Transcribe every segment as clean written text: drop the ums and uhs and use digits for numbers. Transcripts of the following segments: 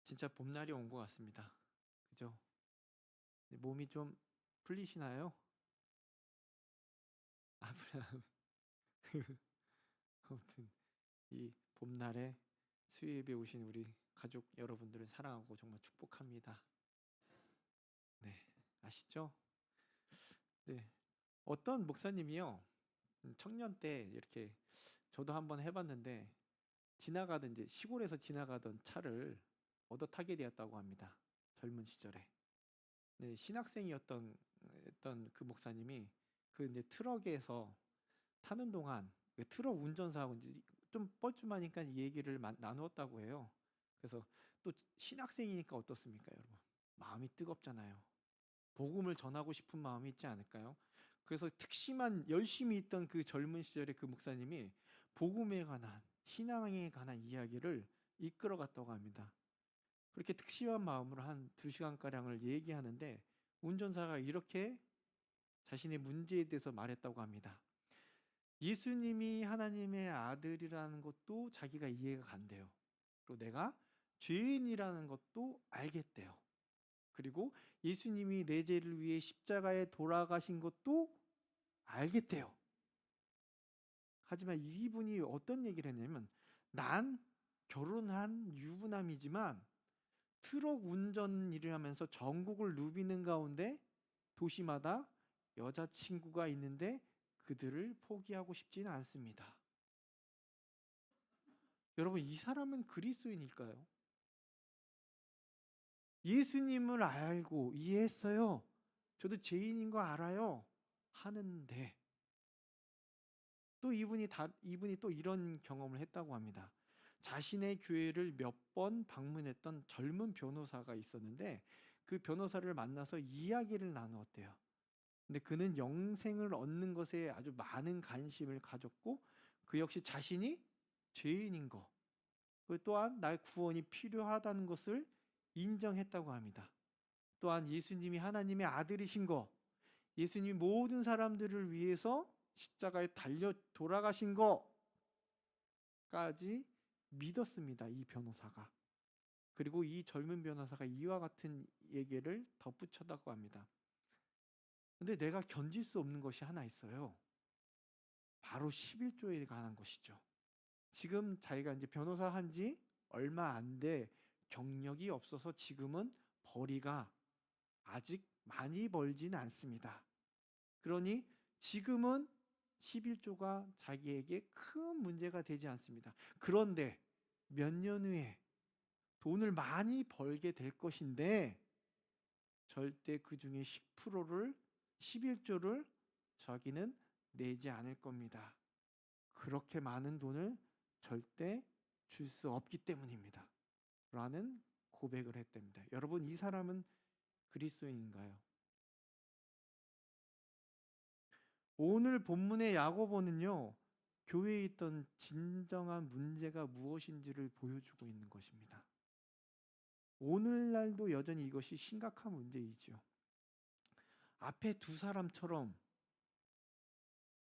진짜 봄날이 온 것 같습니다. 그죠? 몸이 좀 풀리시나요? 아무튼 아무튼 이 봄날에 수요예배 오신 우리 가족 여러분들을 사랑하고 정말 축복합니다. 네, 아시죠? 네, 어떤 목사님이요, 청년 때 이렇게 저도 한번 해봤는데 지나가던 이제 시골에서 지나가던 차를 얻어 타게 되었다고 합니다. 젊은 시절에. 네, 신학생이었던 그 목사님이 그 이제 트럭에서 타는 동안 그 트럭 운전사하고 이제 좀 뻘쭘하니까 이 얘기를 나누었다고 해요. 그래서 또 신학생이니까 어떻습니까, 여러분? 마음이 뜨겁잖아요. 복음을 전하고 싶은 마음이 있지 않을까요? 그래서 특심한 열심히 있던 그 젊은 시절의 그 목사님이 복음에 관한, 신앙에 관한 이야기를 이끌어갔다고 합니다. 그렇게 특심한 마음으로 한 2시간가량을 얘기하는데 운전사가 이렇게 자신의 문제에 대해서 말했다고 합니다. 예수님이 하나님의 아들이라는 것도 자기가 이해가 간대요. 그리고 내가 죄인이라는 것도 알겠대요. 그리고 예수님이 내 죄를 위해 십자가에 돌아가신 것도 알겠대요. 하지만 이분이 어떤 얘기를 했냐면, 난 결혼한 유부남이지만 트럭 운전 일을 하면서 전국을 누비는 가운데 도시마다 여자친구가 있는데 그들을 포기하고 싶지는 않습니다. 여러분, 이 사람은 그리스도인일까요? 예수님을 알고 이해했어요. 저도 죄인인 거 알아요. 하는데 또 이분이 또 이런 경험을 했다고 합니다. 자신의 교회를 몇 번 방문했던 젊은 변호사가 있었는데 그 변호사를 만나서 이야기를 나누었대요. 근데 그는 영생을 얻는 것에 아주 많은 관심을 가졌고 그 역시 자신이 죄인인 것, 그 또한 나의 구원이 필요하다는 것을 인정했다고 합니다. 또한 예수님이 하나님의 아들이신 것, 예수님이 모든 사람들을 위해서 십자가에 달려 돌아가신 것까지 믿었습니다. 이 변호사가. 그리고 이 젊은 변호사가 이와 같은 얘기를 덧붙였다고 합니다. 근데 내가 견딜 수 없는 것이 하나 있어요. 바로 11조에 관한 것이죠. 지금 자기가 이제 변호사 한 지 얼마 안 돼 경력이 없어서 지금은 벌이가 아직 많이 벌진 않습니다. 그러니 지금은 11조가 자기에게 큰 문제가 되지 않습니다. 그런데 몇 년 후에 돈을 많이 벌게 될 것인데 절대 그 중에 10%를 11조를 자기는 내지 않을 겁니다. 그렇게 많은 돈을 절대 줄 수 없기 때문입니다. 라는 고백을 했답니다. 여러분, 이 사람은 그리스도인인가요? 오늘 본문의 야고보는요, 교회에 있던 진정한 문제가 무엇인지를 보여주고 있는 것입니다. 오늘날도 여전히 이것이 심각한 문제이지요. 앞에 두 사람처럼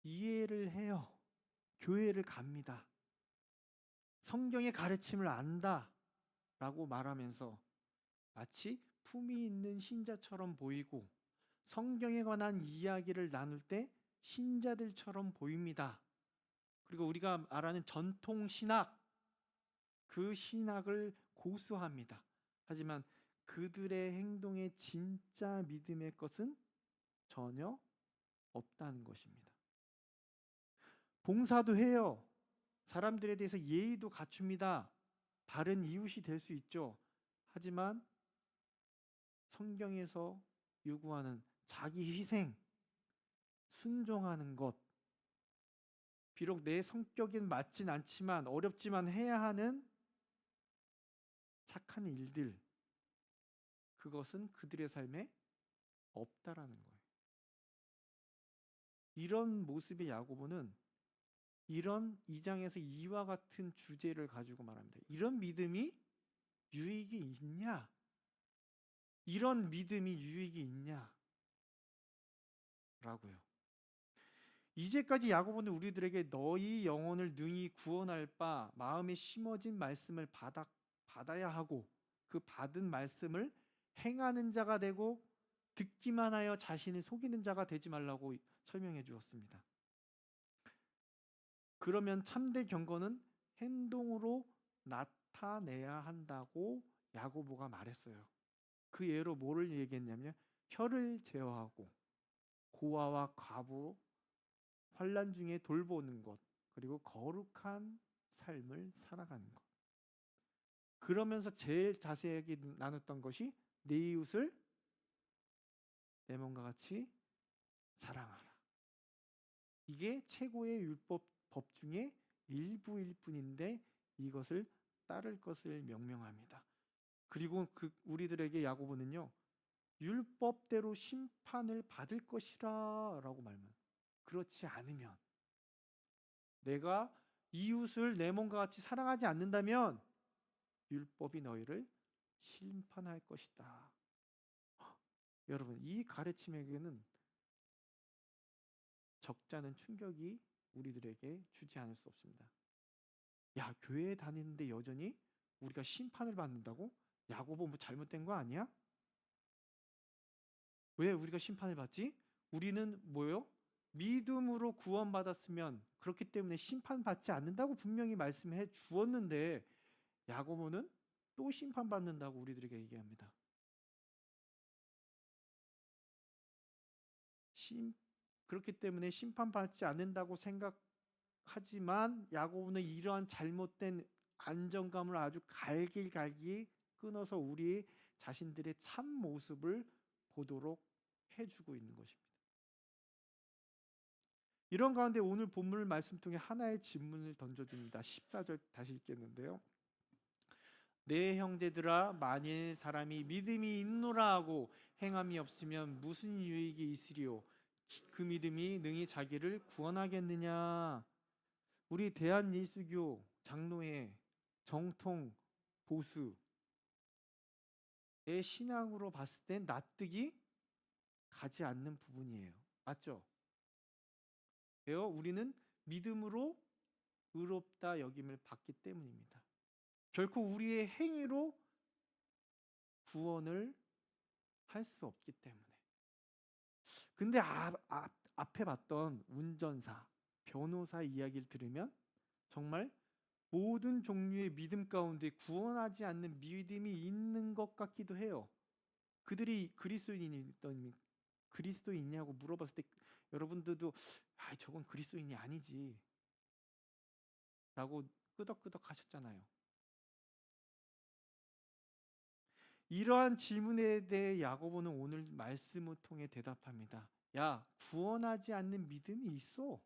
이해를 해요. 교회를 갑니다. 성경의 가르침을 안다 라고 말하면서 마치 품위 있는 신자처럼 보이고 성경에 관한 이야기를 나눌 때 신자들처럼 보입니다. 그리고 우리가 말하는 전통 신학, 그 신학을 고수합니다. 하지만 그들의 행동에 진짜 믿음의 것은 전혀 없다는 것입니다. 봉사도 해요. 사람들에 대해서 예의도 갖춥니다. 바른 이웃이 될 수 있죠. 하지만 성경에서 요구하는 자기 희생, 순종하는 것, 비록 내 성격엔 맞진 않지만 어렵지만 해야 하는 착한 일들, 그것은 그들의 삶에 없다라는 거예요. 이런 모습의 야고보는 이런 2장에서 이와 같은 주제를 가지고 말합니다. 이런 믿음이 유익이 있냐? 이런 믿음이 유익이 있냐? 라고요. 이제까지 야고보는 우리들에게 너희 영혼을 능히 구원할 바 마음에 심어진 말씀을 받아야 하고 그 받은 말씀을 행하는 자가 되고 듣기만 하여 자신을 속이는 자가 되지 말라고 설명해 주었습니다. 그러면 참된 경건은 행동으로 나타내야 한다고 야고보가 말했어요. 그 예로 뭐를 얘기했냐면 혀를 제어하고 고아와 과부 환난 중에 돌보는 것, 그리고 거룩한 삶을 살아가는 것. 그러면서 제일 자세하게 나눴던 것이 내 이웃을 내 몸과 같이 사랑하라. 이게 최고의 율법 법 중에 일부일 뿐인데 이것을 따를 것을 명명합니다. 그리고 우리들에게 야고보는요, 율법대로 심판을 받을 것이라 라고 말합니다. 그렇지 않으면, 내가 이웃을 내 몸과 같이 사랑하지 않는다면 율법이 너희를 심판할 것이다. 여러분, 이 가르침에게는 적잖은 충격이 우리들에게 주지 않을 수 없습니다. 야, 교회에 다니는데 여전히 우리가 심판을 받는다고? 야고보 뭐 잘못된 거 아니야? 왜 우리가 심판을 받지? 우리는 뭐요? 믿음으로 구원받았으면 그렇기 때문에 심판받지 않는다고 분명히 말씀해 주었는데 야고보는 또 심판받는다고 우리들에게 얘기합니다. 그렇기 때문에 심판받지 않는다고 생각하지만 야고보는 이러한 잘못된 안정감을 아주 갈기갈기 끊어서 우리 자신들의 참 모습을 보도록 해주고 있는 것입니다. 이런 가운데 오늘 본문 말씀 통해 하나의 질문을 던져줍니다. 14절 다시 읽겠는데요. 내 형제들아, 만일 사람이 믿음이 있노라 하고 행함이 없으면 무슨 유익이 있으리요? 그 믿음이 능히 자기를 구원하겠느냐? 우리 대한예수교 장로회 정통 보수의 신앙으로 봤을 땐 납득이 가지 않는 부분이에요. 맞죠? 왜요? 우리는 믿음으로 의롭다 여김을 받기 때문입니다. 결코 우리의 행위로 구원을 할 수 없기 때문에. 근데 앞에 봤던 운전사, 변호사 이야기를 들으면 정말 모든 종류의 믿음 가운데 구원하지 않는 믿음이 있는 것 같기도 해요. 그들이 그리스도인이냐고 물어봤을 때 여러분들도 저건 그리스도인이 아니지 라고 끄덕끄덕 하셨잖아요. 이러한 질문에 대해 야고보는 오늘 말씀을 통해 대답합니다. 야, 구원하지 않는 믿음이 있어.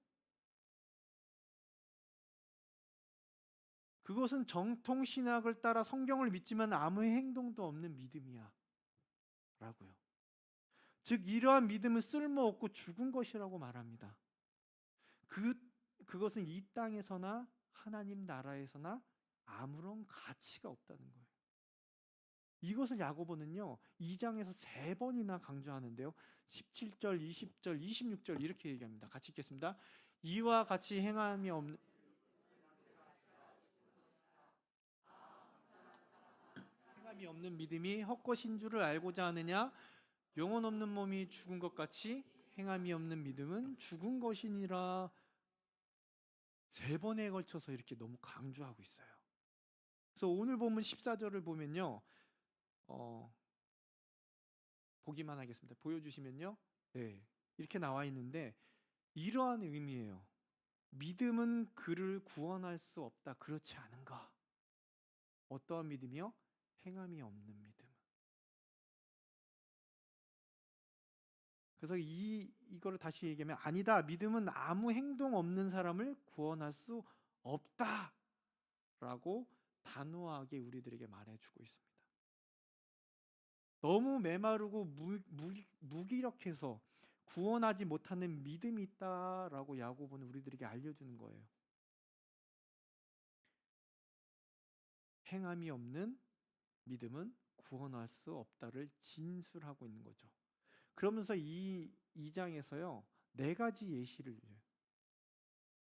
그것은 정통신학을 따라 성경을 믿지만 아무 행동도 없는 믿음이야 라고요. 즉 이러한 믿음은 쓸모없고 죽은 것이라고 말합니다. 그것은 이 땅에서나 하나님 나라에서나 아무런 가치가 없다는 거예요. 이것을 야고보는요 2장에서 3번이나 강조하는데요. 17절, 20절, 26절 이렇게 얘기합니다. 같이 읽겠습니다. 이와 같이 행함이 없는 믿음이 헛것인 줄을 알고자 하느냐? 영혼 없는 몸이 죽은 것 같이 행함이 없는 믿음은 죽은 것이니라. 3번에 걸쳐서 이렇게 너무 강조하고 있어요. 그래서 오늘 본문 14절을 보면요. 보기만 하겠습니다. 보여주시면요. 네, 이렇게 나와 있는데 이러한 의미예요. 믿음은 그를 구원할 수 없다. 그렇지 않은가? 어떠한 믿음이요? 행함이 없는 믿음. 그래서 이거를 다시 얘기하면 아니다. 믿음은 아무 행동 없는 사람을 구원할 수 없다. 라고 단호하게 우리들에게 말해주고 있습니다. 너무 메마르고 무기력해서 구원하지 못하는 믿음이 있다라고 야고보는 우리들에게 알려주는 거예요. 행함이 없는 믿음은 구원할 수 없다를 진술하고 있는 거죠. 그러면서 이 2장에서요 4가지 예시를 줘요.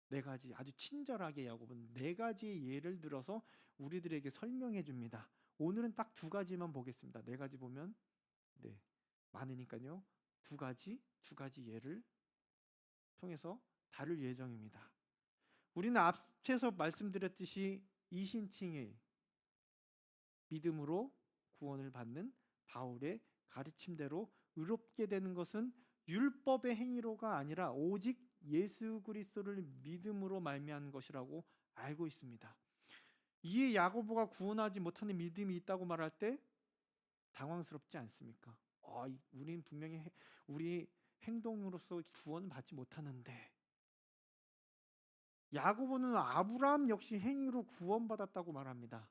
네 가지, 아주 친절하게 야고보는 네 가지의 예를 들어서 우리들에게 설명해 줍니다. 오늘은 딱 두 가지만 보겠습니다. 네 가지 보면 많으니까요. 두 가지 예를 통해서 다룰 예정입니다. 우리는 앞에서 말씀드렸듯이 이신칭의 믿음으로 구원을 받는 바울의 가르침대로 의롭게 되는 것은 율법의 행위로가 아니라 오직 예수 그리스도를 믿음으로 말미암은 것이라고 알고 있습니다. 이에 야고보가 구원하지 못하는 믿음이 있다고 말할 때 당황스럽지 않습니까? 우린 분명히 우리 행동으로서 구원을 받지 못하는데. 야고보는 아브라함 역시 행위로 구원받았다고 말합니다.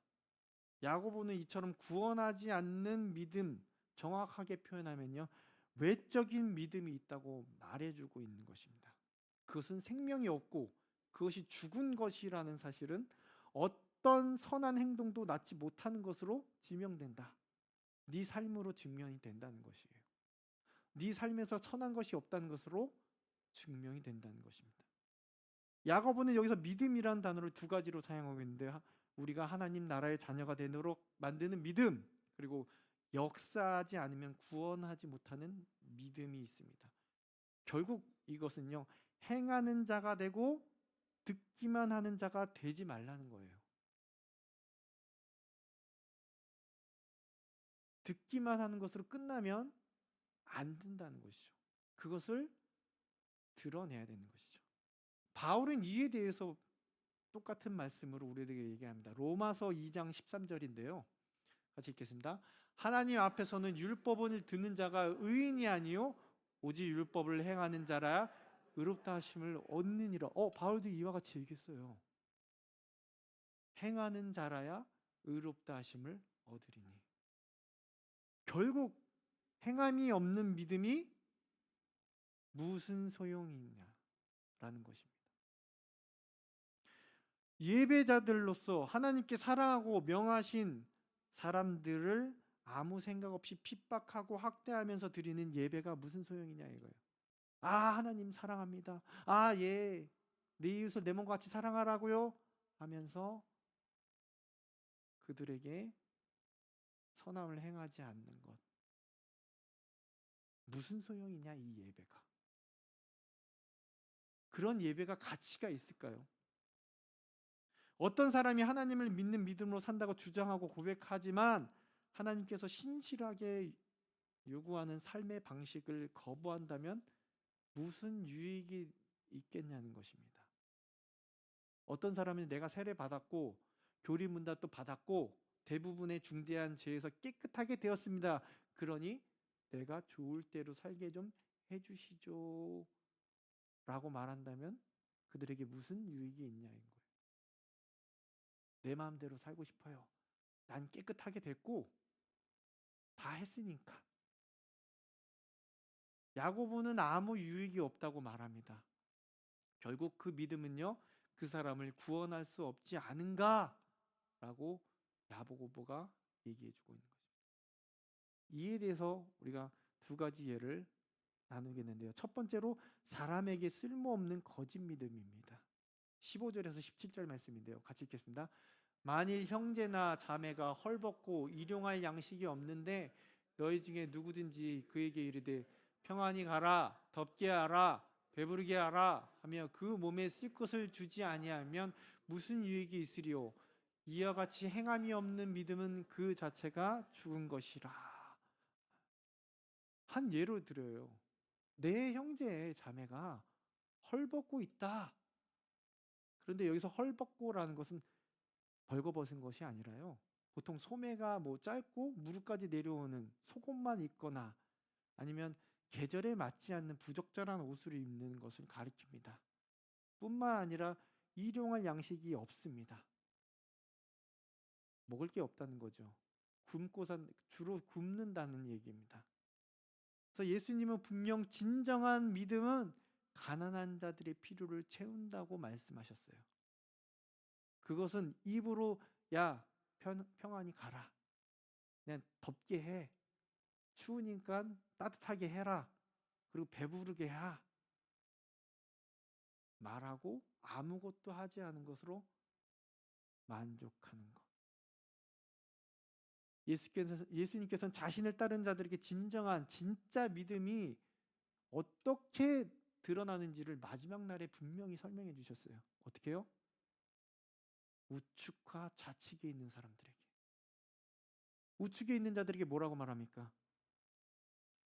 야고보는 이처럼 구원하지 않는 믿음, 정확하게 표현하면요, 외적인 믿음이 있다고 말해주고 있는 것입니다. 그것은 생명이 없고 그것이 죽은 것이라는 사실은 어떤 선한 행동도 낳지 못하는 것으로 지명된다. 네 삶으로 증명이 된다는 것이에요. 네 삶에서 선한 것이 없다는 것으로 증명이 된다는 것입니다. 야고보는 여기서 믿음이라는 단어를 두 가지로 사용하고 있는데, 우리가 하나님 나라의 자녀가 되도록 만드는 믿음, 그리고 역사하지 않으면 구원하지 못하는 믿음이 있습니다. 결국 이것은요, 행하는 자가 되고 듣기만 하는 자가 되지 말라는 거예요. 듣기만 하는 것으로 끝나면 안 된다는 것이죠. 그것을 드러내야 되는 것이죠. 바울은 이에 대해서 똑같은 말씀으로 우리에게 얘기합니다. 로마서 2장 13절인데요. 같이 읽겠습니다. 하나님 앞에서는 율법을 듣는 자가 의인이 아니요 오직 율법을 행하는 자라 의롭다 하심을 얻느니라. 바울도 이와 같이 얘기했어요. 행하는 자라야 의롭다 하심을 얻으리니. 결국 행함이 없는 믿음이 무슨 소용이냐라는 것입니다. 예배자들로서 하나님께 사랑하고 명하신 사람들을 아무 생각 없이 핍박하고 학대하면서 드리는 예배가 무슨 소용이냐 이거예요. 하나님 사랑합니다. 예, 내 이웃을 내 몸과 같이 사랑하라고요 하면서 그들에게 선함을 행하지 않는 것, 무슨 소용이냐 이 예배가. 그런 예배가 가치가 있을까요? 어떤 사람이 하나님을 믿는 믿음으로 산다고 주장하고 고백하지만 하나님께서 신실하게 요구하는 삶의 방식을 거부한다면 무슨 유익이 있겠냐는 것입니다. 어떤 사람은 내가 세례 받았고 교리 문답도 받았고 대부분의 중대한 죄에서 깨끗하게 되었습니다. 그러니 내가 좋을 대로 살게 좀 해주시죠 라고 말한다면 그들에게 무슨 유익이 있냐인 거예요. 내 마음대로 살고 싶어요. 난 깨끗하게 됐고 다 했으니까. 야고보는 아무 유익이 없다고 말합니다. 결국 그 믿음은요, 그 사람을 구원할 수 없지 않은가? 라고 야고보가 얘기해주고 있는 것입니다. 이에 대해서 우리가 두 가지 예를 나누겠는데요. 첫 번째로 사람에게 쓸모없는 거짓 믿음입니다. 15절에서 17절 말씀인데요. 같이 읽겠습니다. 만일 형제나 자매가 헐벗고 일용할 양식이 없는데 너희 중에 누구든지 그에게 이르되 평안히 가라, 덥게 하라, 배부르게 하라 하며 그 몸에 쓸 것을 주지 아니하면 무슨 유익이 있으리요? 이와 같이 행함이 없는 믿음은 그 자체가 죽은 것이라. 한 예로 들어요. 내 형제 자매가 헐벗고 있다. 그런데 여기서 헐벗고라는 것은 벌거벗은 것이 아니라요, 보통 소매가 짧고 무릎까지 내려오는 속옷만 입거나 아니면 계절에 맞지 않는 부적절한 옷을 입는 것을 가리킵니다. 뿐만 아니라 일용할 양식이 없습니다. 먹을 게 없다는 거죠. 주로 굶는다는 얘기입니다. 그래서 예수님은 분명 진정한 믿음은 가난한 자들의 필요를 채운다고 말씀하셨어요. 그것은 입으로 평안히 가라, 그냥 덥게 해, 추우니까 따뜻하게 해라, 그리고 배부르게 해 말하고 아무것도 하지 않은 것으로 만족하는 것. 예수님께서는 자신을 따르는 자들에게 진정한 진짜 믿음이 어떻게 드러나는지를 마지막 날에 분명히 설명해 주셨어요. 어떻게 해요? 우측과 좌측에 있는 사람들에게. 우측에 있는 자들에게 뭐라고 말합니까?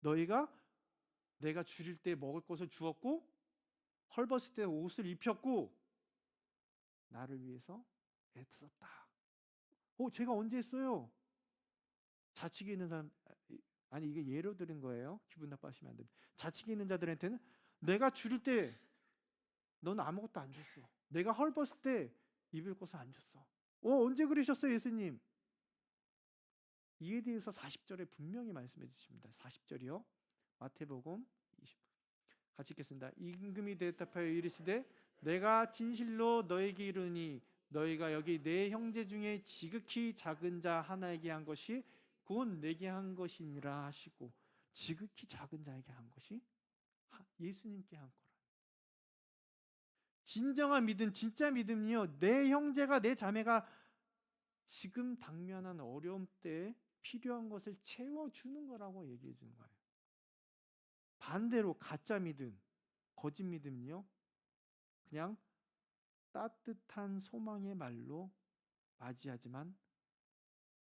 너희가 내가 줄일 때 먹을 것을 주었고 헐벗을 때 옷을 입혔고 나를 위해서 애썼다. 제가 언제 했어요? 좌측에 있는 사람, 아니 이게 예로 들은 거예요. 기분 나빠하시면 안 됩니다. 좌측에 있는 자들한테는 내가 줄일 때 넌 아무것도 안 줬어. 내가 헐벗을 때 입을 것을 안 줬어. 언제 그러셨어요, 예수님? 이에 대해서 40절에 분명히 말씀해 주십니다. 40절이요. 마태복음 20. 같이 읽겠습니다. 임금이 대답하여 이르시되 내가 진실로 너에게 이르니 너희가 여기 내 형제 중에 지극히 작은 자 하나에게 한 것이 곧 내게 한 것이니라 하시고, 지극히 작은 자에게 한 것이 예수님께 한 거라. 진정한 믿음, 진짜 믿음이요, 내 형제가 내 자매가 지금 당면한 어려움 때 필요한 것을 채워주는 거라고 얘기해 주는 거예요. 반대로 가짜 믿음, 거짓 믿음은요, 그냥 따뜻한 소망의 말로 맞이하지만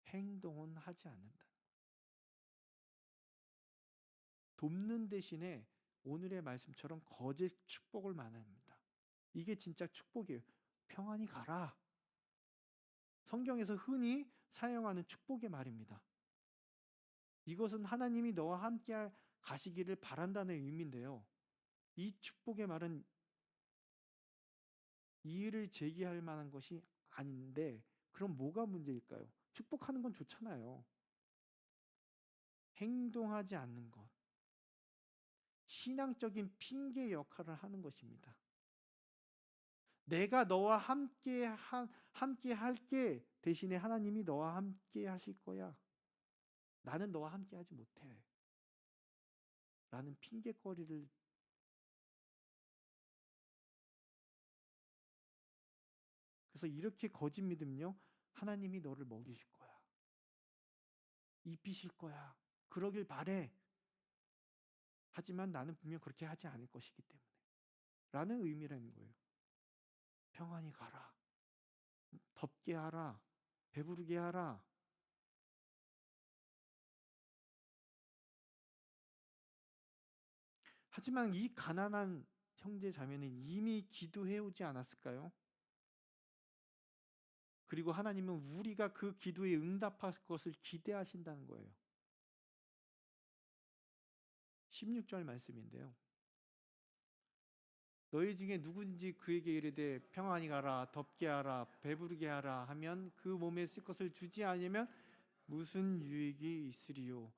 행동은 하지 않는다. 돕는 대신에 오늘의 말씀처럼 거짓 축복을 말합니다. 이게 진짜 축복이에요. 평안히 가라. 성경에서 흔히 사용하는 축복의 말입니다. 이것은 하나님이 너와 함께 가시기를 바란다는 의미인데요. 이 축복의 말은 이의를 제기할 만한 것이 아닌데, 그럼 뭐가 문제일까요? 축복하는 건 좋잖아요. 행동하지 않는 것, 신앙적인 핑계 역할을 하는 것입니다. 내가 너와 함께 할게 대신에 하나님이 너와 함께 하실 거야. 나는 너와 함께 하지 못해. 라는 핑계거리를. 그래서 이렇게 거짓 믿음요, 하나님이 너를 먹이실 거야. 입히실 거야. 그러길 바래. 하지만 나는 분명 그렇게 하지 않을 것이기 때문에. 라는 의미라는 거예요. 평안히 가라. 덥게 하라. 배부르게 하라. 하지만 이 가난한 형제 자매는 이미 기도해 오지 않았을까요? 그리고 하나님은 우리가 그 기도에 응답할 것을 기대하신다는 거예요. 16절 말씀인데요. 너희 중에 누군지 그에게 이르되 평안히 가라, 덥게 하라, 배부르게 하라 하면 그 몸에 쓸 것을 주지 않으면 무슨 유익이 있으리요?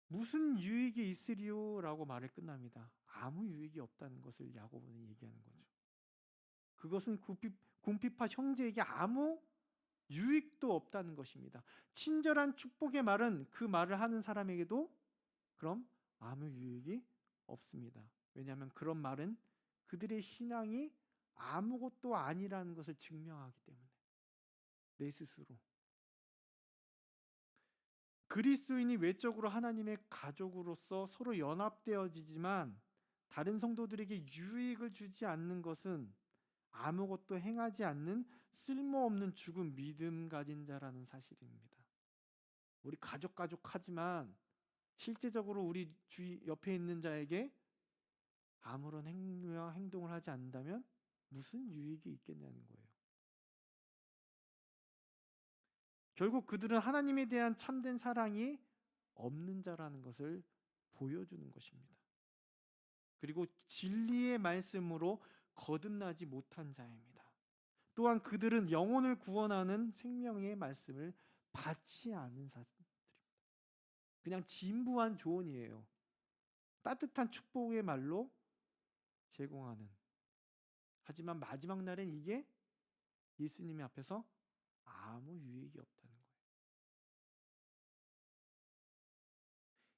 무슨 유익이 있으리요? 라고 말을 끝납니다. 아무 유익이 없다는 것을 야고보는 얘기하는 거죠. 그것은 궁핍한 형제에게 아무 유익도 없다는 것입니다. 친절한 축복의 말은 그 말을 하는 사람에게도 그럼 아무 유익이 없습니다. 왜냐하면 그런 말은 그들의 신앙이 아무것도 아니라는 것을 증명하기 때문에. 내 스스로. 그리스도인이 외적으로 하나님의 가족으로서 서로 연합되어지지만 다른 성도들에게 유익을 주지 않는 것은 아무것도 행하지 않는 쓸모없는 죽은 믿음 가진 자라는 사실입니다. 우리 가족 하지만 실제적으로 우리 주위 옆에 있는 자에게 아무런 행동을 하지 않는다면 무슨 유익이 있겠냐는 거예요. 결국 그들은 하나님에 대한 참된 사랑이 없는 자라는 것을 보여주는 것입니다. 그리고 진리의 말씀으로 거듭나지 못한 자입니다. 또한 그들은 영혼을 구원하는 생명의 말씀을 받지 않은 사람들입니다. 그냥 진부한 조언이에요. 따뜻한 축복의 말로 제공하는. 하지만 마지막 날엔 이게 예수님의 앞에서 아무 유익이 없다는 거예요.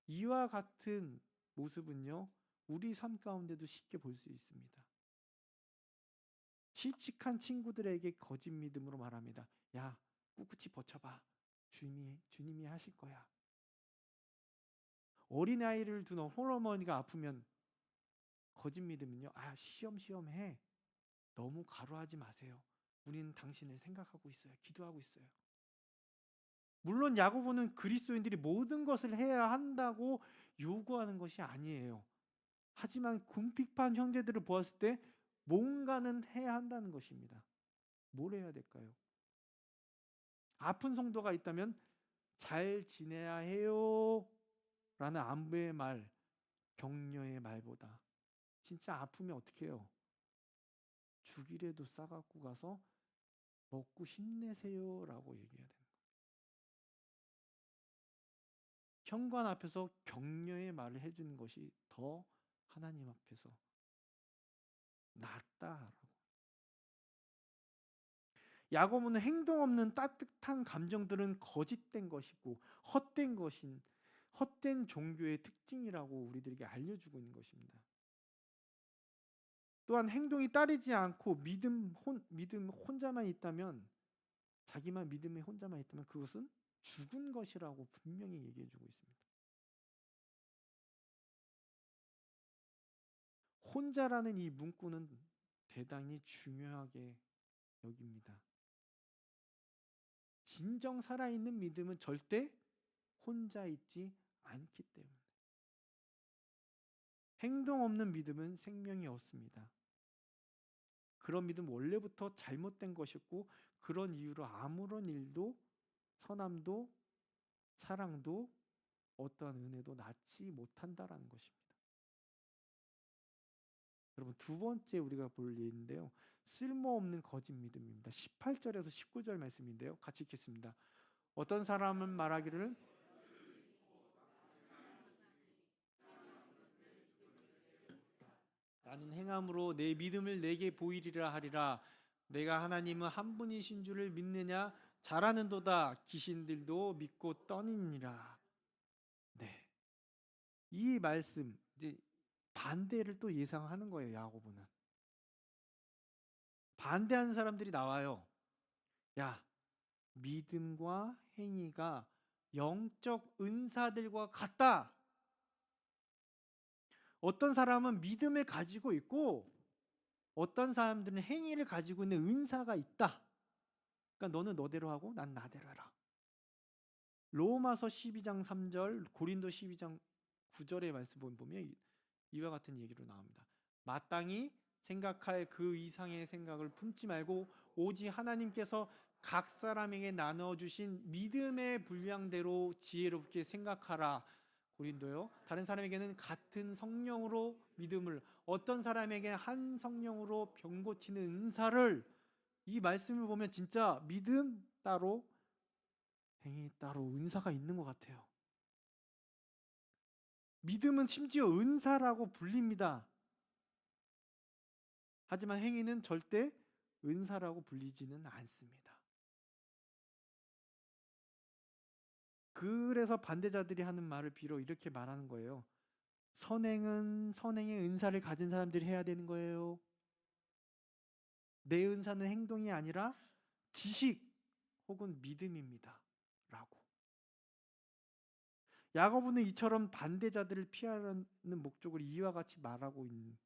이와 같은 모습은요, 우리 삶 가운데도 쉽게 볼 수 있습니다. 실직한 친구들에게 거짓 믿음으로 말합니다. 야, 꿋꿋이 버텨봐. 주님이 하실 거야. 어린아이를 둔 홀어머니가 아프면 거짓 믿음은요. 시험 해. 너무 과로하지 마세요. 우리는 당신을 생각하고 있어요. 기도하고 있어요. 물론 야고보는 그리스도인들이 모든 것을 해야 한다고 요구하는 것이 아니에요. 하지만 궁핍한 형제들을 보았을 때 뭔가는 해야 한다는 것입니다. 뭘 해야 될까요? 아픈 성도가 있다면 잘 지내야 해요 라는 안부의 말, 격려의 말보다 진짜 아프면 어떻게 해요? 죽이라도 싸갖고 가서 먹고 힘내세요 라고 얘기해야 돼요. 현관 앞에서 격려의 말을 해주는 것이 더 하나님 앞에서 낫다라고. 야고보는 행동 없는 따뜻한 감정들은 거짓된 것이고 헛된 종교의 특징이라고 우리들에게 알려주고 있는 것입니다. 또한 행동이 따르지 않고 믿음 혼자만 있다면, 자기만 믿음에 혼자만 있다면 그것은 죽은 것이라고 분명히 얘기해주고 있습니다. 혼자라는 이 문구는 대단히 중요하게 여깁니다. 진정 살아있는 믿음은 절대 혼자 있지 않기 때문에. 행동 없는 믿음은 생명이 없습니다. 그런 믿음 원래부터 잘못된 것이었고, 그런 이유로 아무런 일도 선함도 사랑도 어떠한 은혜도 낳지 못한다라는 것입니다. 여러분, 두 번째 우리가 볼 예인데요, 쓸모없는 거짓 믿음입니다. 18절에서 19절 말씀인데요, 같이 읽겠습니다. 어떤 사람은 말하기를 나는 행함으로 내 믿음을 내게 보이리라 하리라. 내가 하나님은 한 분이신 줄을 믿느냐? 잘하는도다. 귀신들도 믿고 떠니니라. 네, 이 말씀 이제 반대를 또 예상하는 거예요. 야고보는 반대하는 사람들이 나와요. 야, 믿음과 행위가 영적 은사들과 같다. 어떤 사람은 믿음을 가지고 있고 어떤 사람들은 행위를 가지고 있는 은사가 있다. 그러니까 너는 너대로 하고 난 나대로 해라. 로마서 12장 3절, 고린도 12장 9절의 말씀 보면 이와 같은 얘기로 나옵니다. 마땅히 생각할 그 이상의 생각을 품지 말고 오직 하나님께서 각 사람에게 나눠주신 믿음의 분량대로 지혜롭게 생각하라. 고린도요. 다른 사람에게는 같은 성령으로 믿음을, 어떤 사람에게 한 성령으로 병 고치는 은사를, 이 말씀을 보면 진짜 믿음 따로 행위 따로 은사가 있는 것 같아요. 믿음은 심지어 은사라고 불립니다. 하지만 행위는 절대 은사라고 불리지는 않습니다. 그래서 반대자들이 하는 말을 빌어 이렇게 말하는 거예요. 선행은 선행의 은사를 가진 사람들이 해야 되는 거예요. 내 은사는 행동이 아니라 지식 혹은 믿음입니다. 라고. 야고보는 이처럼 반대자들을 피하려는 목적으로 이와 같이 말하고 있는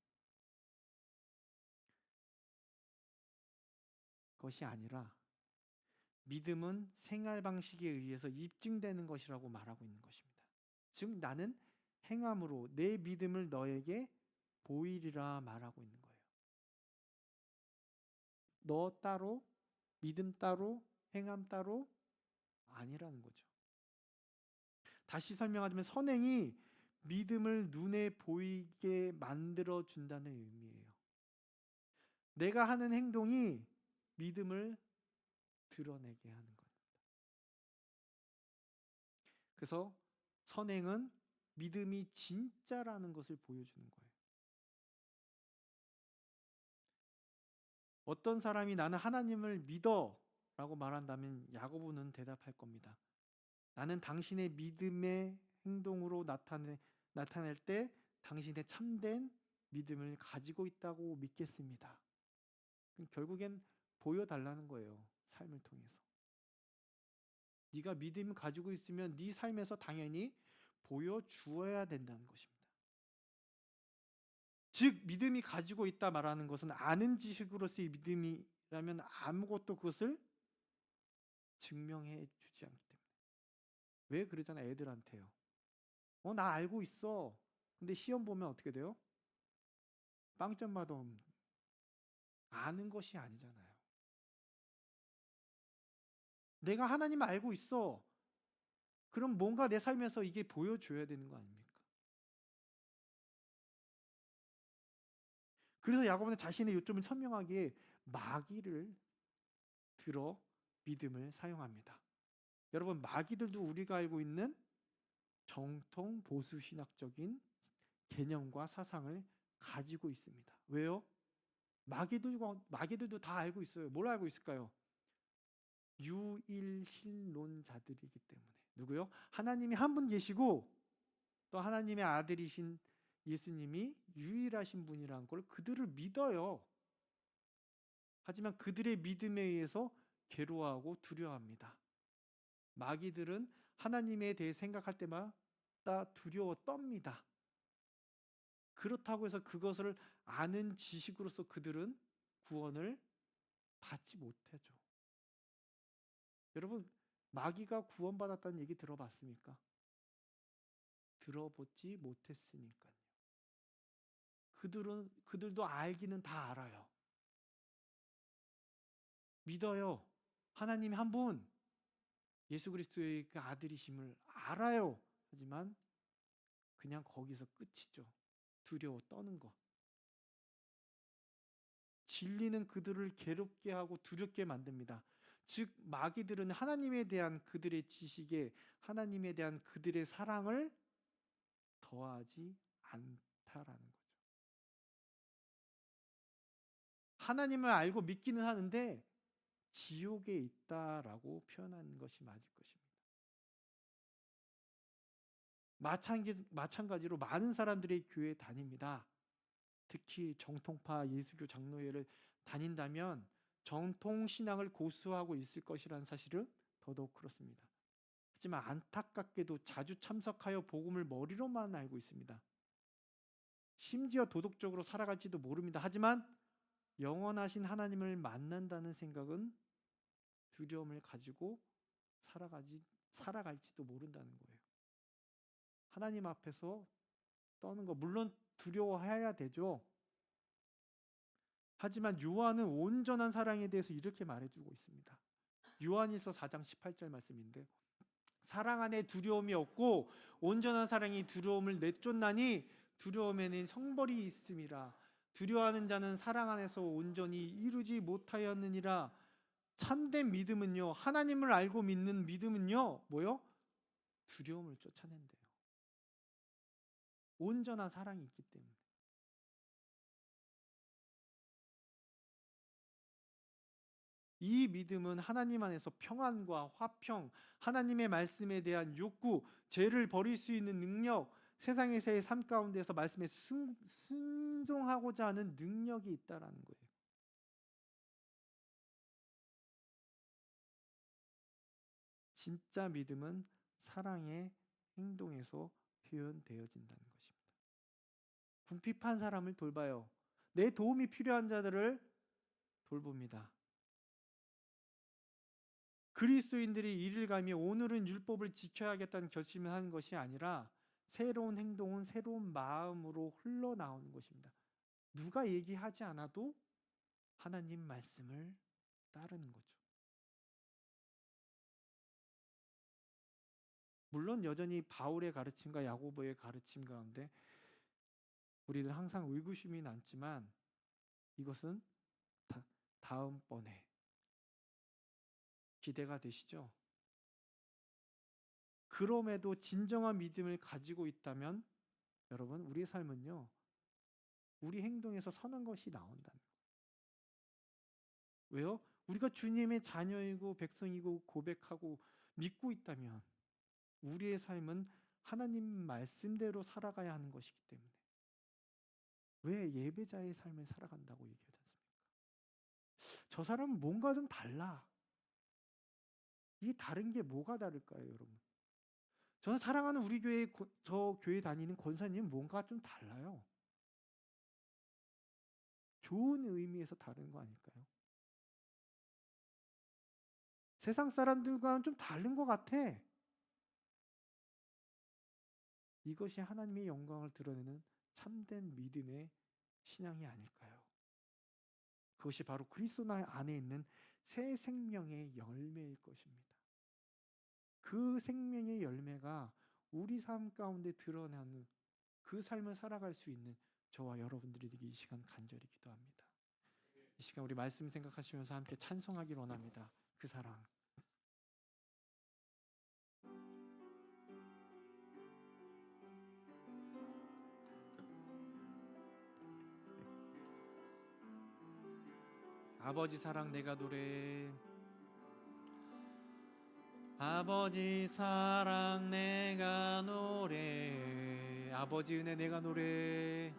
것이 아니라 믿음은 생활 방식에 의해서 입증되는 것이라고 말하고 있는 것입니다. 즉 나는 행함으로 내 믿음을 너에게 보이리라 말하고 있는 거예요. 너 따로, 믿음 따로, 행함 따로 아니라는 거죠. 다시 설명하자면 선행이 믿음을 눈에 보이게 만들어 준다는 의미예요. 내가 하는 행동이 믿음을 드러내게 하는 거예요. 그래서 선행은 믿음이 진짜라는 것을 보여주는 거예요. 어떤 사람이 나는 하나님을 믿어 라고 말한다면 야고보는 대답할 겁니다. 나는 당신의 믿음의 행동으로 나타낼 때 당신의 참된 믿음을 가지고 있다고 믿겠습니다. 결국엔 보여달라는 거예요. 삶을 통해서. 네가 믿음 가지고 있으면 네 삶에서 당연히 보여주어야 된다는 것입니다. 즉 믿음이 가지고 있다 말하는 것은 아는 지식으로서의 믿음이라면 아무것도 그것을 증명해 주지 않기 때문에. 왜 그러잖아, 애들한테요. 나 알고 있어. 근데 시험 보면 어떻게 돼요? 빵점 받아. 아는 것이 아니잖아요. 내가 하나님을 알고 있어. 그럼 뭔가 내 삶에서 이게 보여줘야 되는 거 아닙니까? 그래서 야고보는 자신의 요점을 선명하게 마귀를 들어 믿음을 사용합니다. 여러분, 마귀들도 우리가 알고 있는 정통 보수 신학적인 개념과 사상을 가지고 있습니다. 왜요? 마귀들도 다 알고 있어요. 뭘 알고 있을까요? 유일신론자들이기 때문에. 누구요? 하나님이 한 분 계시고 또 하나님의 아들이신 예수님이 유일하신 분이라는 걸 그들을 믿어요. 하지만 그들의 믿음에 의해서 괴로워하고 두려워합니다. 마귀들은 하나님에 대해 생각할 때마다 두려워 떱니다. 그렇다고 해서 그것을 아는 지식으로서 그들은 구원을 받지 못하죠. 여러분, 마귀가 구원받았다는 얘기 들어봤습니까? 들어보지 못했으니까요. 그들도 알기는 다 알아요. 믿어요. 하나님이 한 분, 예수 그리스도의 그 아들이심을 알아요. 하지만 그냥 거기서 끝이죠. 두려워 떠는 것. 진리는 그들을 괴롭게 하고 두렵게 만듭니다. 즉 마귀들은 하나님에 대한 그들의 지식에 하나님에 대한 그들의 사랑을 더하지 않다라는 거죠. 하나님을 알고 믿기는 하는데 지옥에 있다라고 표현한 것이 맞을 것입니다. 마찬가지로 많은 사람들이 교회에 다닙니다. 특히 정통파 예수교 장로회를 다닌다면 정통 신앙을 고수하고 있을 것이라는 사실은 더더욱 그렇습니다. 하지만 안타깝게도 자주 참석하여 복음을 머리로만 알고 있습니다. 심지어 도덕적으로 살아갈지도 모릅니다. 하지만 영원하신 하나님을 만난다는 생각은 두려움을 가지고 살아갈지도 모른다는 거예요. 하나님 앞에서 떠는 거 물론 두려워해야 되죠. 하지만 요한은 온전한 사랑에 대해서 이렇게 말해주고 있습니다. 요한일서 4장 18절 말씀인데 사랑 안에 두려움이 없고 온전한 사랑이 두려움을 내쫓나니 두려움에는 형벌이 있음이라. 두려워하는 자는 사랑 안에서 온전히 이루지 못하였느니라. 참된 믿음은요, 하나님을 알고 믿는 믿음은요, 뭐요? 두려움을 쫓아낸대요. 온전한 사랑이 있기 때문에. 이 믿음은 하나님 안에서 평안과 화평, 하나님의 말씀에 대한 욕구, 죄를 버릴 수 있는 능력, 세상에서의 삶 가운데서 말씀에 순종하고자 하는 능력이 있다라는 거예요. 진짜 믿음은 사랑의 행동에서 표현되어진다는 것입니다. 궁핍한 사람을 돌봐요. 내 도움이 필요한 자들을 돌봅니다. 그리스도인들이 이를 가며 오늘은 율법을 지켜야겠다는 결심을 하는 것이 아니라 새로운 행동은 새로운 마음으로 흘러나오는 것입니다. 누가 얘기하지 않아도 하나님 말씀을 따르는 거죠. 물론 여전히 바울의 가르침과 야고보의 가르침 가운데 우리는 항상 의구심이 남지만 이것은 다음번에 기대가 되시죠? 그럼에도 진정한 믿음을 가지고 있다면 여러분 우리의 삶은요, 우리 행동에서 선한 것이 나온다는 거예요. 왜요? 우리가 주님의 자녀이고 백성이고 고백하고 믿고 있다면 우리의 삶은 하나님 말씀대로 살아가야 하는 것이기 때문에 왜 예배자의 삶을 살아간다고 얘기하지 않습니까? 저 사람은 뭔가 좀 달라. 이 다른 게 뭐가 다를까요, 여러분? 저는 사랑하는 우리 교회, 저 교회 다니는 권사님은 뭔가 좀 달라요. 좋은 의미에서 다른 거 아닐까요? 세상 사람들과는 좀 다른 것 같아. 이것이 하나님의 영광을 드러내는 참된 믿음의 신앙이 아닐까요? 그것이 바로 그리스도 안에 있는 새 생명의 열매일 것입니다. 그 생명의 열매가 우리 삶 가운데 드러나는 그 삶을 살아갈 수 있는 저와 여러분들이 되기 이 시간 간절히 기도합니다. 이 시간 우리 말씀 생각하시면서 함께 찬송하기를 원합니다. 그 사랑. 아버지 사랑 내가 노래. 아버지 사랑 내가 노래. 아버지 은혜 내가 노래.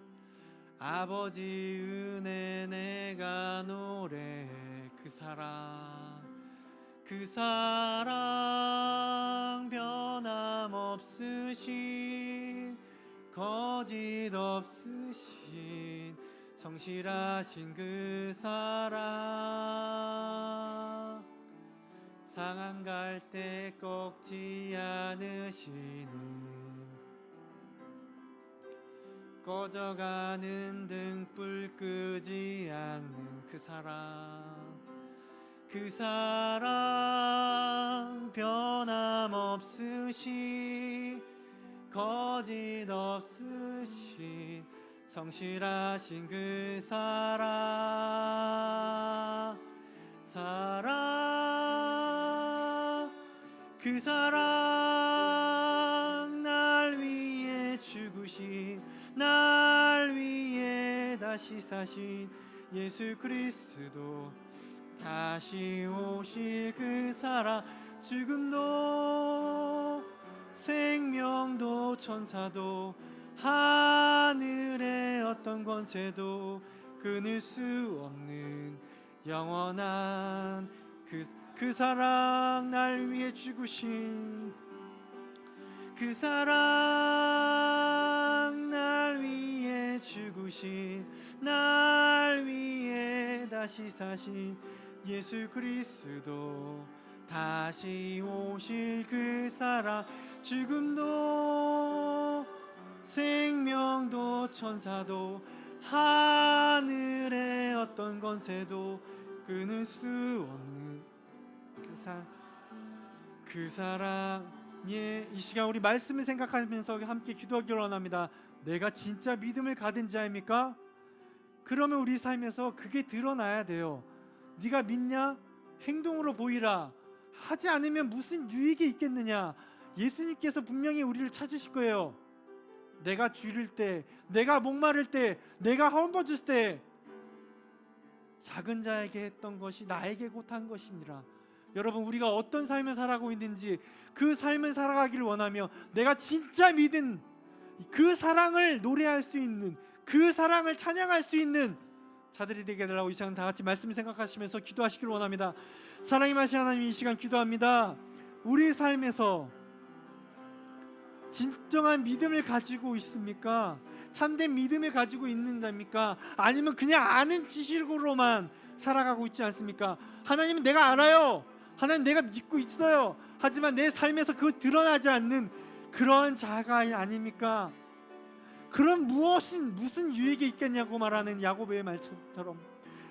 아버지 은혜 내가 노래. 그 사랑, 그 사랑 변함없으신, 거짓 없으신, 성실하신 그 사랑, 상한 갈 때 꺾지 않으시는, 꺼져가는 등불 끄지 않는 그 사랑, 그 사랑 변함없으신, 거짓 없으신, 성실하신 그 사랑, 사랑, 그 사랑 날 위해 죽으신, 날 위해 다시 사신 예수 그리스도, 다시 오실 그 사랑, 죽음도 생명도 천사도 하늘의 어떤 권세도 끊을 수 없는 영원한 그 사랑, 날 위해 죽으신 그 사랑, 날 위해 죽으신, 날 위해 다시 사신 예수 그리스도, 다시 오실 그 사랑, 죽음도 생명도 천사도 하늘의 어떤 권세도 끊을 수 없는 그 사랑. 예, 이 시간 우리 말씀을 생각하면서 함께 기도하기를 원합니다. 내가 진짜 믿음을 가진 자입니까? 그러면 우리 삶에서 그게 드러나야 돼요. 네가 믿냐? 행동으로 보이라. 하지 않으면 무슨 유익이 있겠느냐? 예수님께서 분명히 우리를 찾으실 거예요. 내가 줄일 때, 내가 목마를 때, 내가 험버질 때 작은 자에게 했던 것이 나에게 곧 한 것이니라. 여러분, 우리가 어떤 삶을 살아가고 있는지 그 삶을 살아가기를 원하며 내가 진짜 믿은 그 사랑을 노래할 수 있는, 그 사랑을 찬양할 수 있는 자들이 되게 해달라고 이 시간 다 같이 말씀을 생각하시면서 기도하시기를 원합니다. 사랑이 마신 하나님, 이 시간 기도합니다. 우리 삶에서 진정한 믿음을 가지고 있습니까? 참된 믿음을 가지고 있는 자입니까? 아니면 그냥 아는 지식으로만 살아가고 있지 않습니까? 하나님은 내가 알아요. 하나님 내가 믿고 있어요. 하지만 내 삶에서 그거 드러나지 않는 그런 자가 아닙니까? 그럼 무슨 유익이 있겠냐고 말하는 야고보의 말처럼,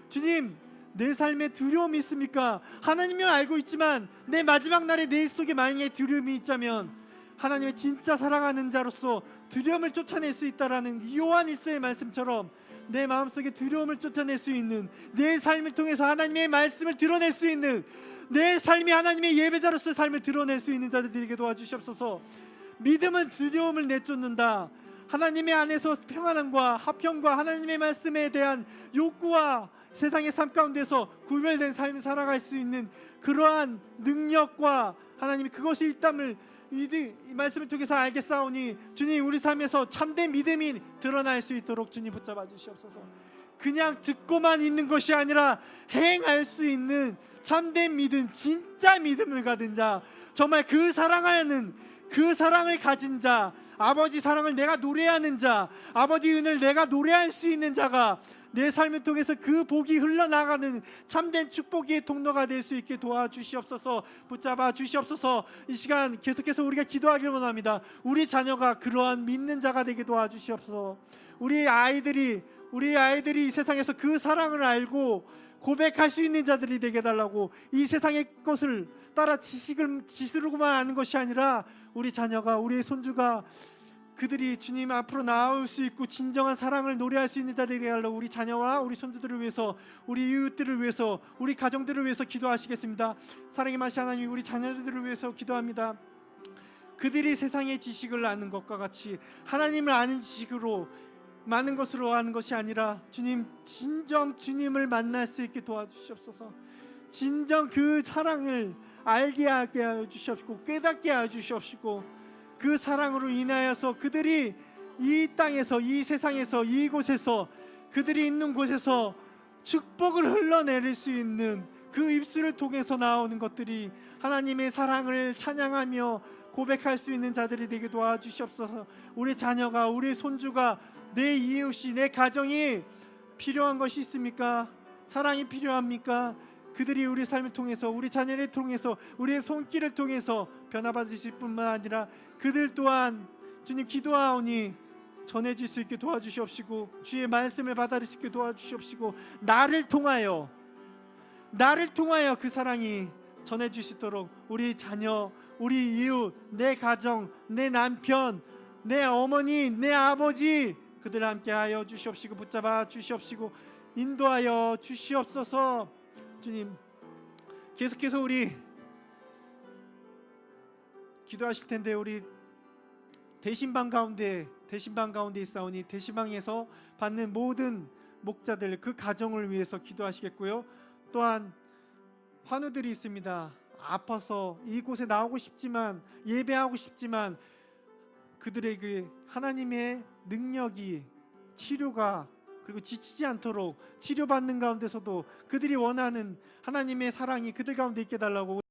주님, 내 삶에 두려움이 있습니까? 하나님은 알고 있지만 내 마지막 날에 내 속에 만약에 두려움이 있자면 하나님의 진짜 사랑하는 자로서 두려움을 쫓아낼 수 있다라는 요한 1서의 말씀처럼 내 마음속에 두려움을 쫓아낼 수 있는, 내 삶을 통해서 하나님의 말씀을 드러낼 수 있는, 내 삶이 하나님의 예배자로서의 삶을 드러낼 수 있는 자들에게 도와주시옵소서. 믿음은 두려움을 내쫓는다. 하나님의 안에서 평안함과 화평과 하나님의 말씀에 대한 욕구와 세상의 삶 가운데서 구별된 삶을 살아갈 수 있는 그러한 능력과 하나님이 그것이 있담을 이 말씀을 통해서 알겠사오니, 주님, 우리 삶에서 참된 믿음이 드러날 수 있도록 주님 붙잡아 주시옵소서. 그냥 듣고만 있는 것이 아니라 행할 수 있는 참된 믿음, 진짜 믿음을 가진 자, 정말 그 사랑을 가진 자, 아버지 사랑을 내가 노래하는 자, 아버지 은혜를 내가 노래할 수 있는 자가 내 삶을 통해서 그 복이 흘러나가는 참된 축복의 통로가 될 수 있게 도와주시옵소서. 붙잡아 주시옵소서. 이 시간 계속해서 우리가 기도하기를 원합니다. 우리 자녀가 그러한 믿는 자가 되게 도와주시옵소서. 우리 아이들이 이 세상에서 그 사랑을 알고 고백할 수 있는 자들이 되게 달라고, 이 세상의 것을 따라 지스르고만 하는 것이 아니라 우리 자녀가, 우리 손주가 그들이 주님 앞으로 나올 수 있고 진정한 사랑을 노래할 수 있는 자들이 되게 달라고, 우리 자녀와 우리 손주들을 위해서, 우리 이웃들을 위해서, 우리 가정들을 위해서 기도하시겠습니다. 사랑의 맛이 하나님, 우리 자녀들을 위해서 기도합니다. 그들이 세상의 지식을 아는 것과 같이 하나님을 아는 지식으로 많은 것으로 아는 것이 아니라 주님, 진정 주님을 만날 수 있게 도와주시옵소서. 진정 그 사랑을 알게 하게 하여 주시옵시고 깨닫게 하여 주시옵시고, 그 사랑으로 인하여서 그들이 이 땅에서, 이 세상에서, 이곳에서, 그들이 있는 곳에서 축복을 흘러내릴 수 있는 그 입술을 통해서 나오는 것들이 하나님의 사랑을 찬양하며 고백할 수 있는 자들이 되게 도와주시옵소서. 우리 자녀가, 우리 손주가, 내 이웃이, 내 가정이 필요한 것이 있습니까? 사랑이 필요합니까? 그들이 우리 삶을 통해서, 우리 자녀를 통해서, 우리의 손길을 통해서 변화받으실 뿐만 아니라 그들 또한 주님 기도하오니 전해질 수 있게 도와주시옵시고, 주의 말씀을 받아들일 수 있게 도와주시옵시고, 나를 통하여 그 사랑이 전해질 수 있도록 우리 자녀, 우리 이웃, 내 가정, 내 남편, 내 어머니, 내 아버지, 그들 함께 하여 주시옵시고 붙잡아 주시옵시고 인도하여 주시옵소서. 주님, 계속해서 우리 기도하실 텐데, 우리 대신방 가운데 있사오니 대신방에서 받는 모든 목자들, 그 가정을 위해서 기도하시겠고요. 또한 환우들이 있습니다. 아파서 이곳에 나오고 싶지만, 예배하고 싶지만 그들에게 하나님의 능력이, 치료가, 그리고 지치지 않도록 치료받는 가운데서도 그들이 원하는 하나님의 사랑이 그들 가운데 있게 달라고